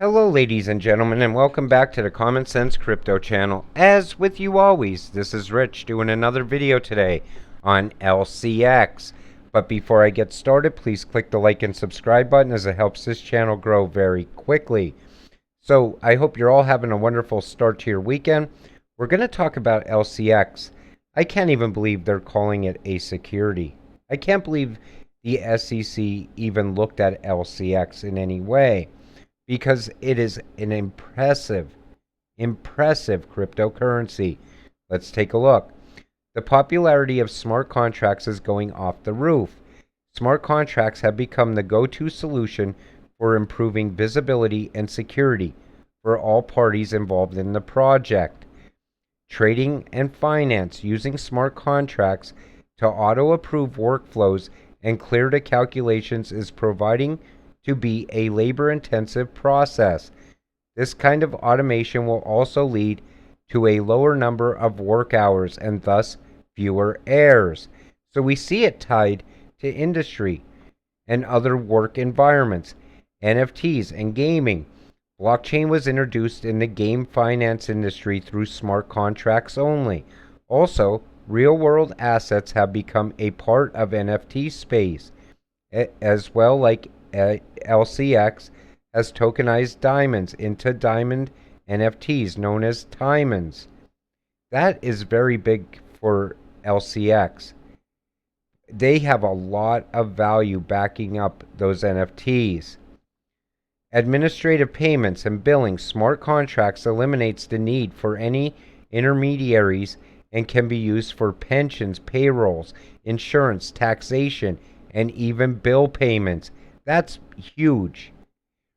Hello, ladies and gentlemen, and welcome back to the Common Sense Crypto channel. As with you always, this is Rich doing another video today on LCX. But before I get started, please click the like and subscribe button as it helps this channel grow very quickly. So I hope you're all having a wonderful start to your weekend. We're going to talk about LCX. I can't even believe they're calling it a security. I can't believe the SEC even looked at LCX in any way, because it is an impressive cryptocurrency. Let's take a look. The popularity of smart contracts is going off the roof. Smart contracts have become the go-to solution for improving visibility and security for all parties involved in the project. Trading and finance using smart contracts to auto-approve workflows and clear the calculations is proving to be a labor-intensive process. This kind of automation will also lead to a lower number of work hours and thus fewer errors. So we see it tied to industry and other work environments, NFTs and gaming. Blockchain was introduced in the game finance industry through smart contracts only. Also, real-world assets have become a part of NFT space as well, like LCX has tokenized diamonds into diamond NFTs known as diamonds. That is very big for LCX. They have a lot of value backing up those NFTs. Administrative payments and billing. Smart contracts eliminates the need for any intermediaries and can be used for pensions, payrolls, insurance, taxation, and even bill payments. That's huge.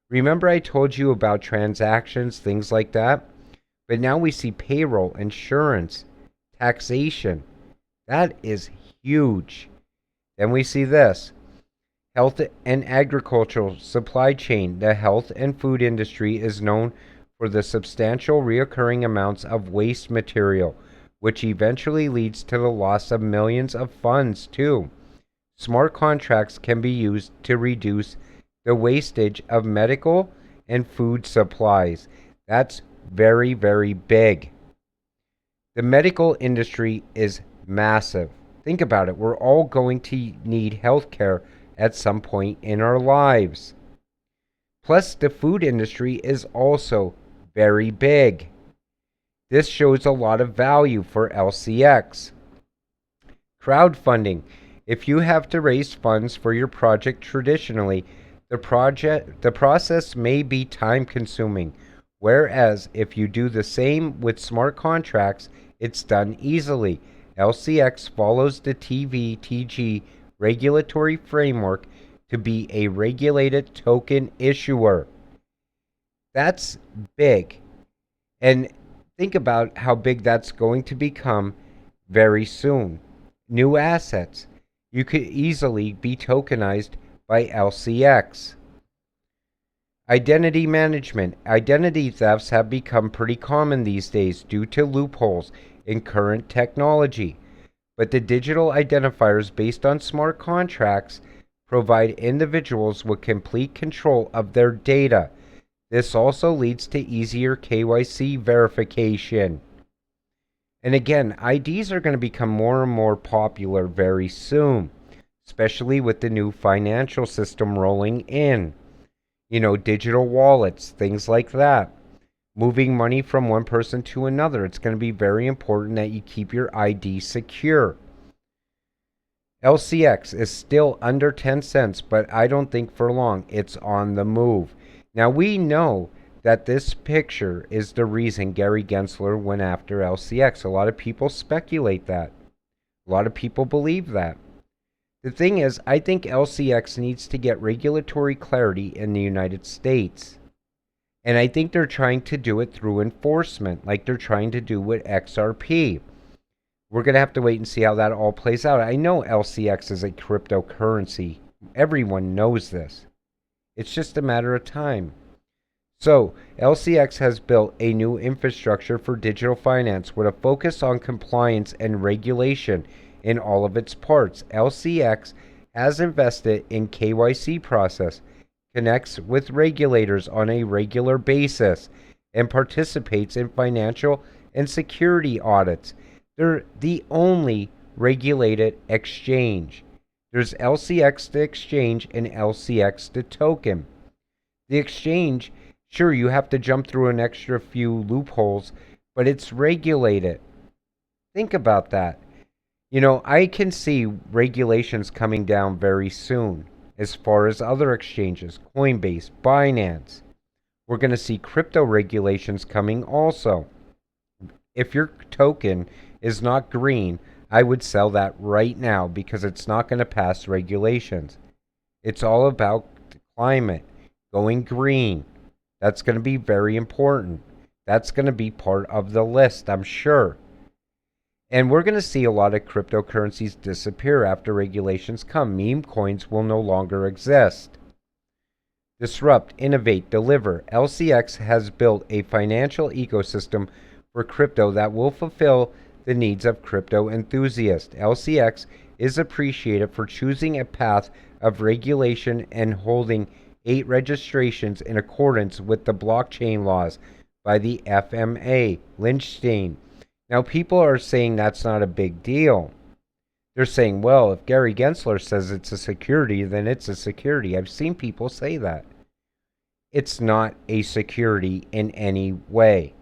Remember I told you about transactions, things like that? But now we see payroll, insurance, taxation. That is huge. Then we see this. Health and agricultural supply chain. The health and food industry is known for the substantial reoccurring amounts of waste material, which eventually leads to the loss of millions of funds too. Smart contracts can be used to reduce the wastage of medical and food supplies. That's very, very big. The medical industry is massive. Think about it. We're all going to need healthcare at some point in our lives. Plus, the food industry is also very big. This shows a lot of value for LCX. Crowdfunding. If you have to raise funds for your project traditionally, the process may be time consuming, whereas if you do the same with smart contracts, it's done easily. LCX follows the TVTG regulatory framework to be a regulated token issuer. That's big. And think about how big that's going to become very soon. New assets. You could easily be tokenized by LCX. Identity management. Identity thefts have become pretty common these days due to loopholes in current technology. But the digital identifiers based on smart contracts provide individuals with complete control of their data. This also leads to easier KYC verification. And again, IDs are going to become more and more popular very soon, especially with the new financial system rolling in. Digital wallets, things like that. Moving money from one person to another. It's going to be very important that you keep your ID secure. LCX is still under 10 cents, but I don't think for long. It's on the move. Now we know that this picture is the reason Gary Gensler went after LCX. A lot of people speculate that. A lot of people believe that. The thing is, I think LCX needs to get regulatory clarity in the United States. And I think they're trying to do it through enforcement, like they're trying to do with XRP. We're going to have to wait and see how that all plays out. I know LCX is a cryptocurrency. Everyone knows this. It's just a matter of time. So, LCX has built a new infrastructure for digital finance with a focus on compliance and regulation in all of its parts. LCX has invested in KYC process, connects with regulators on a regular basis, and participates in financial and security audits. They're the only regulated exchange. There's LCX the exchange and LCX the token. The exchange, sure, you have to jump through an extra few loopholes, but it's regulated. Think about that. I can see regulations coming down very soon as far as other exchanges, Coinbase, Binance. We're going to see crypto regulations coming also. If your token is not green, I would sell that right now because it's not going to pass regulations. It's all about climate, going green. That's going to be very important. That's going to be part of the list, I'm sure. And we're going to see a lot of cryptocurrencies disappear after regulations come. Meme coins will no longer exist. Disrupt, innovate, deliver. LCX has built a financial ecosystem for crypto that will fulfill the needs of crypto enthusiasts. LCX is appreciated for choosing a path of regulation and holding 8 registrations in accordance with the blockchain laws by the FMA, Liechtenstein. Now, people are saying that's not a big deal. They're saying, well, if Gary Gensler says it's a security, then it's a security. I've seen people say that. It's not a security in any way.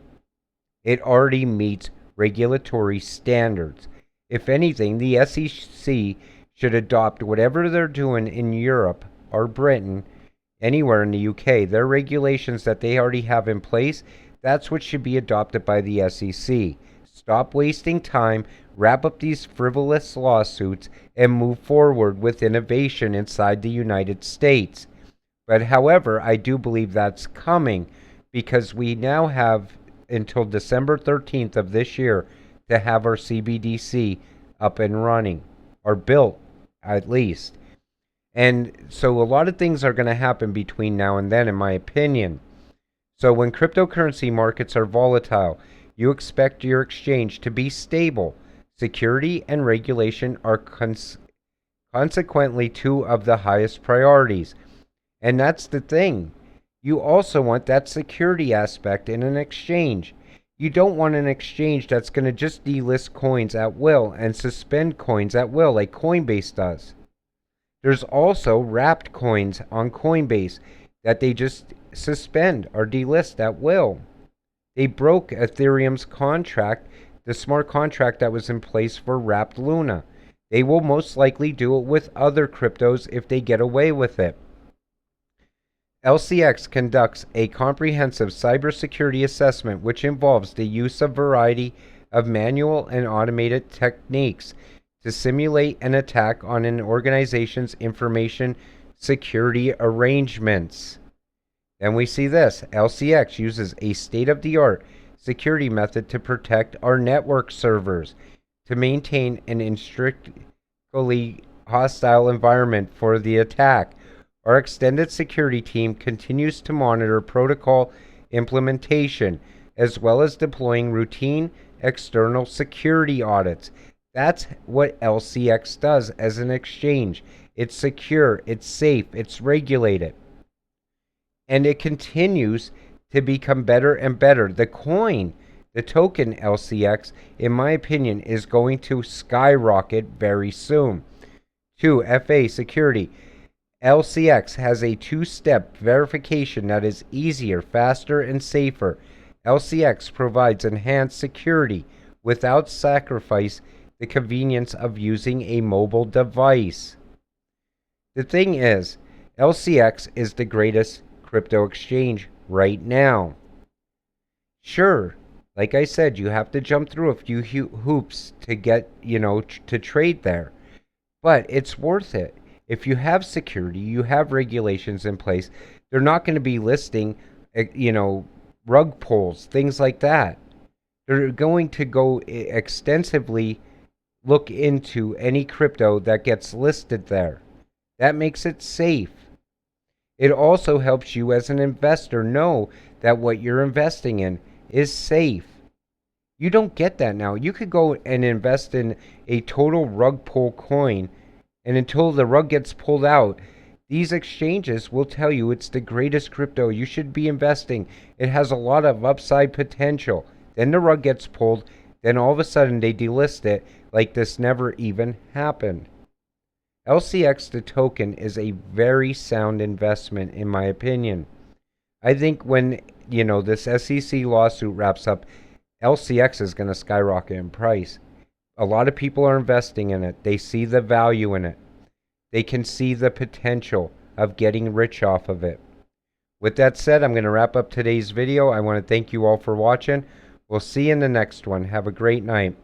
It already meets regulatory standards. If anything, the SEC should adopt whatever they're doing in Europe or Britain, anywhere in the UK, their regulations that they already have in place, that's what should be adopted by the SEC. Stop wasting time, wrap up these frivolous lawsuits, and move forward with innovation inside the United States. But however, I do believe that's coming because we now have until December 13th of this year to have our CBDC up and running, or built at least. And so a lot of things are going to happen between now and then, in my opinion. So when cryptocurrency markets are volatile, you expect your exchange to be stable. Security and regulation are consequently two of the highest priorities. And that's the thing. You also want that security aspect in an exchange. You don't want an exchange that's going to just delist coins at will and suspend coins at will like Coinbase does. There's also wrapped coins on Coinbase that they just suspend or delist at will. They broke Ethereum's contract, the smart contract that was in place for wrapped Luna. They will most likely do it with other cryptos if they get away with it. LCX conducts a comprehensive cybersecurity assessment which involves the use of a variety of manual and automated techniques to simulate an attack on an organization's information security arrangements. Then we see this. LCX uses a state-of-the-art security method to protect our network servers, to maintain an intrinsically hostile environment for the attack. Our extended security team continues to monitor protocol implementation, as well as deploying routine external security audits. That's what LCX does as an exchange. It's secure, it's safe, it's regulated. And it continues to become better and better. The coin, the token LCX, in my opinion, is going to skyrocket very soon. 2. FA security. LCX has a 2-step verification that is easier, faster, and safer. LCX provides enhanced security without sacrifice the convenience of using a mobile device. The thing is, LCX is the greatest crypto exchange right now. Sure, like I said, you have to jump through a few hoops to get, to trade there. But it's worth it. If you have security, you have regulations in place, they're not going to be listing, rug pulls, things like that. They're going to go extensively look into any crypto that gets listed there. That makes it safe. It also helps you as an investor know that what you're investing in is safe. You don't get that now. You could go and invest in a total rug pull coin, and until the rug gets pulled out, These exchanges will tell you it's the greatest crypto. You should be investing. It has a lot of upside potential. Then the rug gets pulled. Then all of a sudden they delist it like this never even happened. LCX, the token, is a very sound investment in my opinion. I think when, this SEC lawsuit wraps up, LCX is going to skyrocket in price. A lot of people are investing in it. They see the value in it. They can see the potential of getting rich off of it. With that said, I'm going to wrap up today's video. I want to thank you all for watching. We'll see you in the next one. Have a great night.